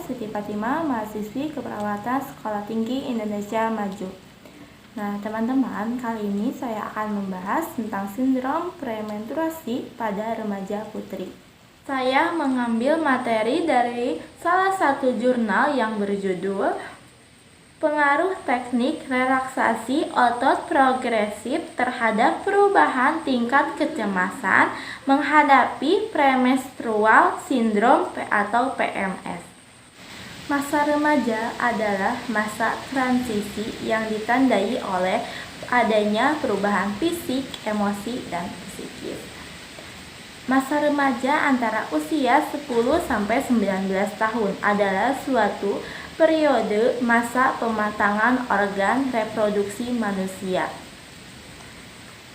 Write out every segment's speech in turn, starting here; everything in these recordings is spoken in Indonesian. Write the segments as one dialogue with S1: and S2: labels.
S1: Siti Fatimah, mahasiswi keperawatan Sekolah Tinggi Indonesia Maju. Nah, teman-teman, kali ini saya akan membahas tentang sindrom premenstruasi pada remaja putri. Saya mengambil materi dari salah satu jurnal yang berjudul Pengaruh Teknik Relaksasi Otot Progresif Terhadap Perubahan Tingkat Kecemasan Menghadapi Premenstrual Syndrome atau PMS. Masa remaja adalah masa transisi yang ditandai oleh adanya perubahan fisik, emosi, dan psikis. Masa remaja antara usia 10-19 tahun adalah suatu periode masa pematangan organ reproduksi manusia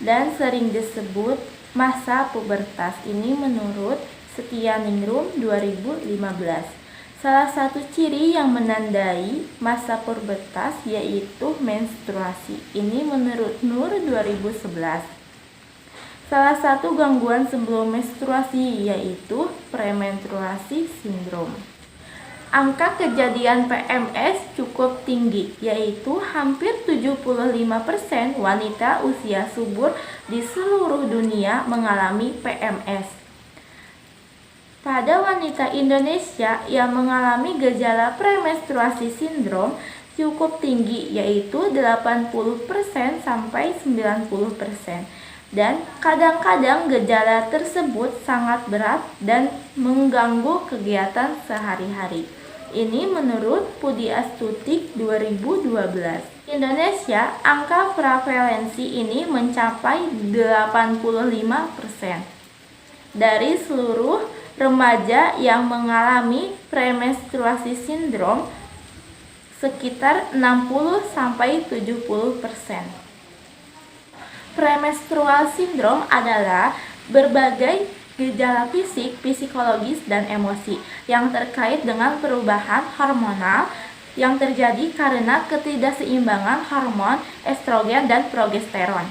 S1: dan sering disebut masa pubertas ini menurut Setianingrum 2015. Salah satu ciri yang menandai masa pubertas yaitu menstruasi. Ini menurut Nur 2011. Salah satu gangguan sebelum menstruasi yaitu premenstruasi syndrome. Angka kejadian PMS cukup tinggi, yaitu hampir 75% wanita usia subur di seluruh dunia mengalami PMS. Pada wanita Indonesia yang mengalami gejala premenstruasi sindrom cukup tinggi, yaitu 80% sampai 90%. Dan kadang-kadang gejala tersebut sangat berat dan mengganggu kegiatan sehari-hari. Ini menurut Pudiastuti 2012. Indonesia, angka prevalensi ini mencapai 85%. Dari seluruh remaja yang mengalami premenstruasi sindrom, sekitar 60-70%. Premenstrual syndrome adalah berbagai gejala fisik, psikologis, dan emosi yang terkait dengan perubahan hormonal yang terjadi karena ketidakseimbangan hormon estrogen dan progesteron,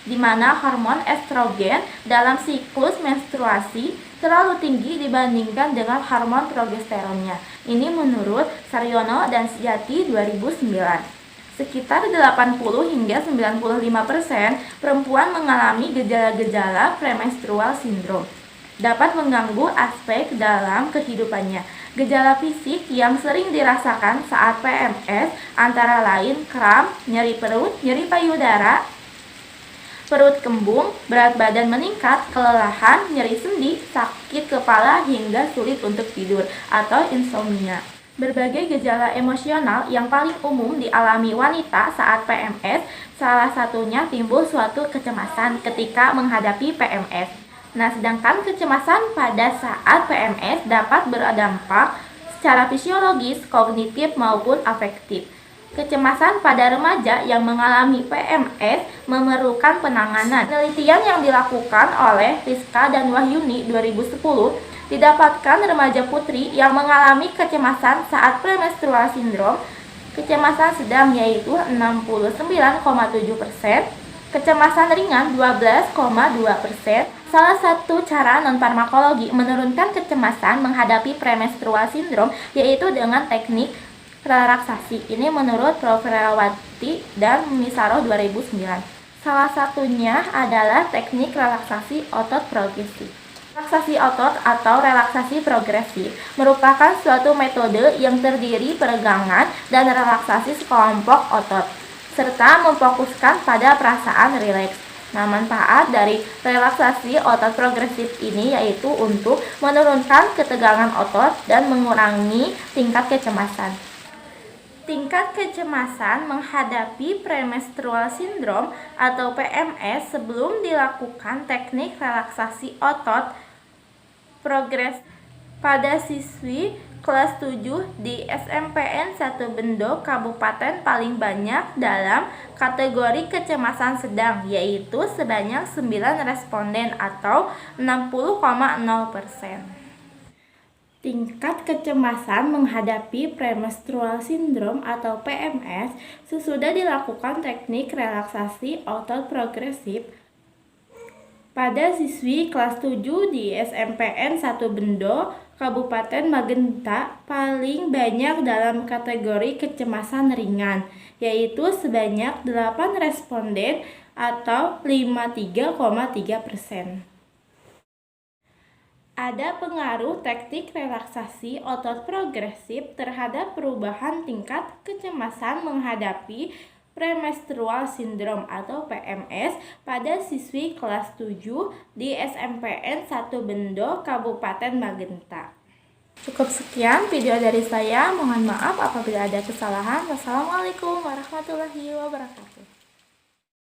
S1: di mana hormon estrogen dalam siklus menstruasi terlalu tinggi dibandingkan dengan hormon progesteronnya. Ini menurut Saryono dan Sejati 2009. Sekitar 80-95% perempuan mengalami gejala-gejala premenstrual syndrome. Dapat mengganggu aspek dalam kehidupannya. Gejala fisik yang sering dirasakan saat PMS antara lain kram, nyeri perut, nyeri payudara, perut kembung, berat badan meningkat, kelelahan, nyeri sendi, sakit kepala hingga sulit untuk tidur atau insomnia. Berbagai gejala emosional yang paling umum dialami wanita saat PMS, salah satunya timbul suatu kecemasan ketika menghadapi PMS. Nah, sedangkan kecemasan pada saat PMS dapat berdampak secara fisiologis, kognitif, maupun afektif. Kecemasan pada remaja yang mengalami PMS memerlukan penanganan. Penelitian yang dilakukan oleh Rizka dan Wahyuni 2010 didapatkan remaja putri yang mengalami kecemasan saat premenstrual syndrome, kecemasan sedang yaitu 69,7%, kecemasan ringan 12,2%. Salah satu cara non-farmakologi menurunkan kecemasan menghadapi premenstrual syndrome yaitu dengan teknik relaksasi. Ini menurut Prof. Ferawati dan Misaro 2009. Salah satunya adalah teknik relaksasi otot progresif. Relaksasi otot atau relaksasi progresif merupakan suatu metode yang terdiri peregangan dan relaksasi sekelompok otot, serta memfokuskan pada perasaan rileks. Nah, manfaat dari relaksasi otot progresif ini yaitu untuk menurunkan ketegangan otot dan mengurangi tingkat kecemasan. Tingkat kecemasan menghadapi premenstrual syndrome atau PMS sebelum dilakukan teknik relaksasi otot progresif pada siswi kelas 7 di SMPN 1 Bendo Kabupaten paling banyak dalam kategori kecemasan sedang, yaitu sebanyak 9 responden atau 60,0%. Tingkat kecemasan menghadapi premenstrual syndrome atau PMS sesudah dilakukan teknik relaksasi otot progresif pada siswi kelas 7 di SMPN 1 Bendo, Kabupaten Magenta paling banyak dalam kategori kecemasan ringan, yaitu sebanyak 8 responden atau 53,3%. Ada pengaruh teknik relaksasi otot progresif terhadap perubahan tingkat kecemasan menghadapi premenstrual syndrome atau PMS pada siswi kelas 7 di SMPN 1 Bendo, Kabupaten Magenta. Cukup sekian video dari saya. Mohon maaf apabila ada kesalahan. Wassalamualaikum warahmatullahi wabarakatuh.